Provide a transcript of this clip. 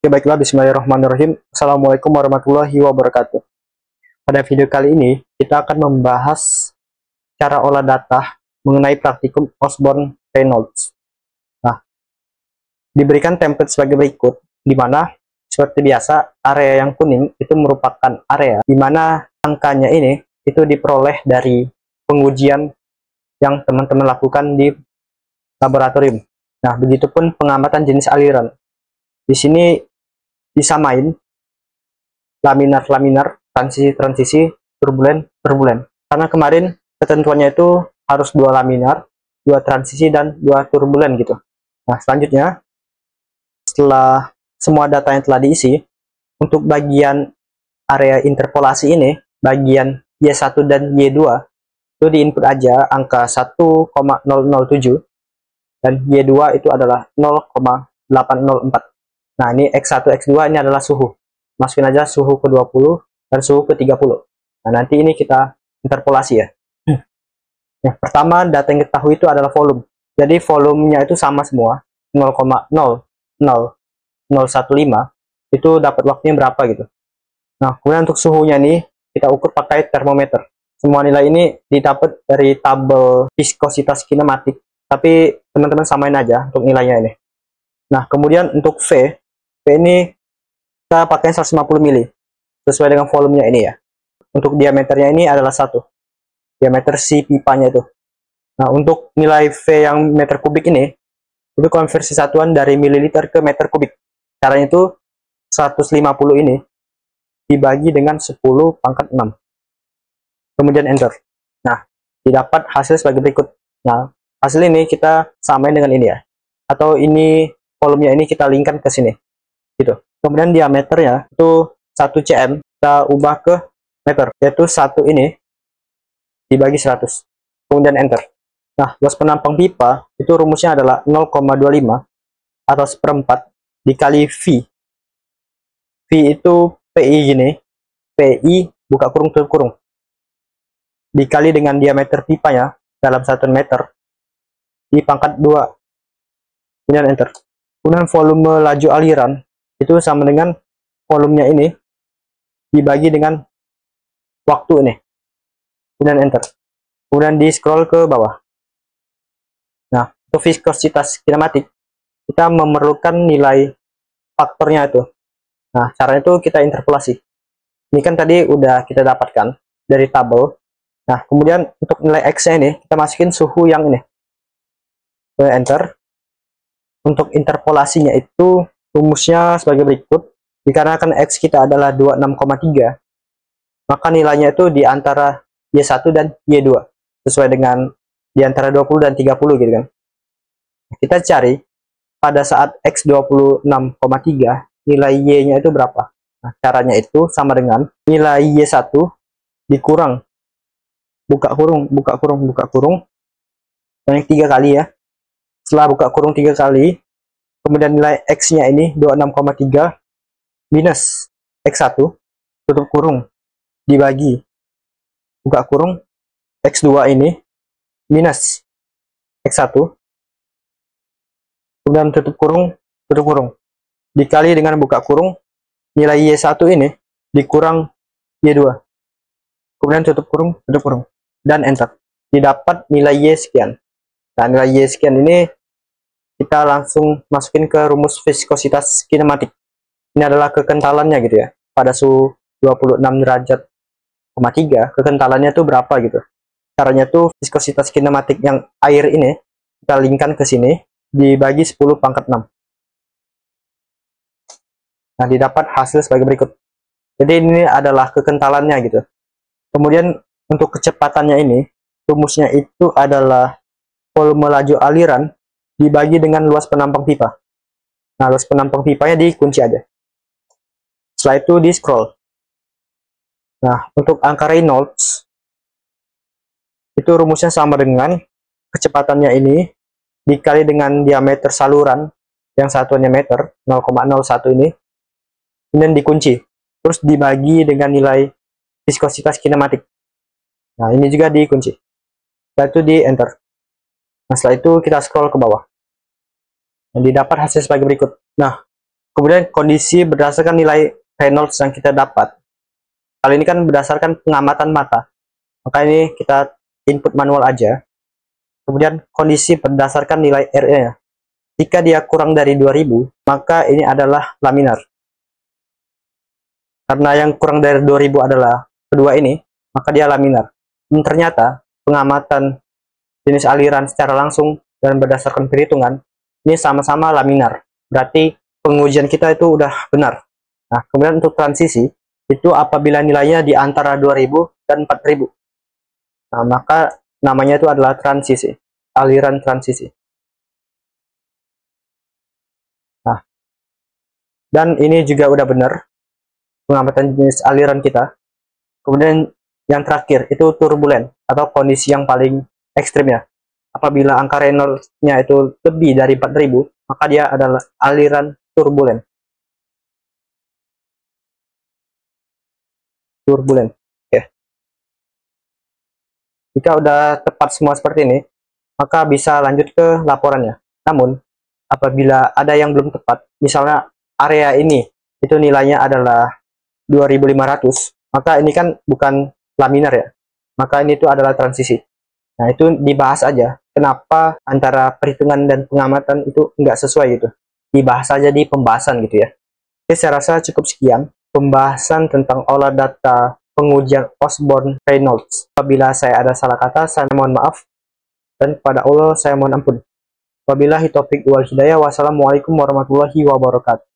Oke, baiklah, bismillahirrahmanirrahim. Assalamualaikum warahmatullahi wabarakatuh. Pada video kali ini, kita akan membahas cara olah data mengenai praktikum Osborne-Reynolds. Nah, diberikan template sebagai berikut, di mana seperti biasa, area yang kuning itu merupakan area di mana angkanya ini itu diperoleh dari pengujian yang teman-teman lakukan di laboratorium. Nah, begitupun pengamatan jenis aliran. Di sini disamain laminar-laminar, transisi-transisi, turbulen. Karena kemarin ketentuannya itu harus 2 laminar, 2 transisi, dan 2 turbulen gitu. Nah, selanjutnya, setelah semua data yang telah diisi, untuk bagian area interpolasi ini, bagian Y1 dan Y2, itu diinput aja angka 1,007, dan Y2 itu adalah 0,804. Nah, ini X1, X2 ini adalah suhu. Masukin aja suhu ke 20 dan suhu ke 30. Nah, nanti ini kita interpolasi ya. Yang pertama, data yang kita tahu itu adalah volume. Jadi, volumenya itu sama semua. 0,00015. Itu dapat waktunya berapa gitu. Nah, kemudian untuk suhunya nih, kita ukur pakai termometer. Semua nilai ini didapat dari tabel viskositas kinematik. Tapi, teman-teman samain aja untuk nilainya ini. Nah, kemudian untuk V ini kita pakai 150 mili sesuai dengan volumenya ini ya. Untuk diameternya ini adalah 1, diameter si pipanya itu. Nah, untuk nilai V yang meter kubik ini itu konversi satuan dari mililiter ke meter kubik. Caranya itu 150 ini dibagi dengan 10 pangkat 6, kemudian enter. Nah, didapat hasil sebagai berikut. Nah, hasil ini kita samain dengan ini ya, atau ini volumenya ini kita linkkan ke sini gitu. Kemudian diameternya itu 1 cm kita ubah ke meter, yaitu 1 ini dibagi 100, kemudian enter. Nah, luas penampang pipa itu rumusnya adalah 0,25 atau 1/4 dikali V. V itu PI gini, PI buka kurung tutup kurung, dikali dengan diameter pipanya dalam 1 meter di pangkat 2, kemudian enter. Kemudian volume laju aliran itu sama dengan volumenya ini dibagi dengan waktu ini, kemudian enter. Kemudian di scroll ke bawah. Nah, untuk viskositas kinematik kita memerlukan nilai faktornya itu. Nah, caranya itu kita interpolasi. Ini kan tadi udah kita dapatkan dari tabel. Nah, kemudian untuk nilai X-nya ini kita masukin suhu yang ini, kemudian enter. Untuk interpolasinya itu rumusnya sebagai berikut. Dikarenakan X kita adalah 26,3, maka nilainya itu di antara Y1 dan Y2, sesuai dengan di antara 20 dan 30 gitu kan. Kita cari pada saat X 26,3, nilai Y-nya itu berapa. Nah, caranya itu sama dengan nilai Y1 dikurang buka kurung banyak 3 kali ya. Setelah buka kurung 3 kali, kemudian nilai X-nya ini 26,3 minus X1 tutup kurung dibagi buka kurung X2 ini minus X1 kemudian tutup kurung dikali dengan buka kurung nilai Y1 ini dikurang Y2, kemudian tutup kurung dan enter. Didapat nilai Y sekian. Nah, nilai Y sekian ini kita langsung masukin ke rumus viskositas kinematik. Ini adalah kekentalannya gitu ya. Pada suhu 26 derajat, 3, kekentalannya tuh berapa gitu. Caranya tuh viskositas kinematik yang air ini kita linkkan ke sini dibagi 10 pangkat 6. Nah, didapat hasil sebagai berikut. Jadi ini adalah kekentalannya gitu. Kemudian untuk kecepatannya ini, rumusnya itu adalah volume laju aliran dibagi dengan luas penampang pipa. Nah, luas penampang pipanya dikunci aja. Setelah itu di scroll. Nah, untuk angka Reynolds itu rumusnya sama dengan kecepatannya ini dikali dengan diameter saluran yang satuannya meter, 0,01 ini, kemudian dikunci. Terus dibagi dengan nilai viskositas kinematik. Nah, ini juga dikunci. Setelah itu di enter. Nah, setelah itu kita scroll ke bawah. Dan didapat hasil sebagai berikut. Nah, Kemudian kondisi berdasarkan nilai Reynolds yang kita dapat. Kali ini kan berdasarkan pengamatan mata. Maka ini kita input manual aja. Kemudian kondisi berdasarkan nilai RE-nya. Jika dia kurang dari 2000, maka ini adalah laminar. Karena yang kurang dari 2000 adalah kedua ini, maka dia laminar. Dan ternyata pengamatan jenis aliran secara langsung dan berdasarkan perhitungan, ini sama-sama laminar. Berarti pengujian kita itu udah benar. Nah, kemudian untuk transisi, itu apabila nilainya di antara 2000 dan 4000. Nah, maka namanya itu adalah transisi, aliran transisi. Nah, dan ini juga udah benar pengamatan jenis aliran kita. Kemudian yang terakhir itu turbulen atau kondisi yang paling ekstrimnya. Apabila angka Reynolds-nya itu lebih dari 4000, maka dia adalah aliran turbulen. Oke. Jika udah tepat semua seperti ini, maka bisa lanjut ke laporannya. Namun, apabila ada yang belum tepat, misalnya area ini itu nilainya adalah 2500, maka ini kan bukan laminar ya, maka ini itu adalah transisi. Nah, itu dibahas aja kenapa antara perhitungan dan pengamatan itu nggak sesuai gitu, dibahas aja di pembahasan gitu ya. Oke, saya rasa cukup sekian pembahasan tentang olah data pengujian Osborne-Reynolds. Apabila saya ada salah kata, saya mohon maaf, dan kepada Allah saya mohon ampun. Wabillahi taufiq wal hidayah. Wassalamualaikum warahmatullahi wabarakatuh.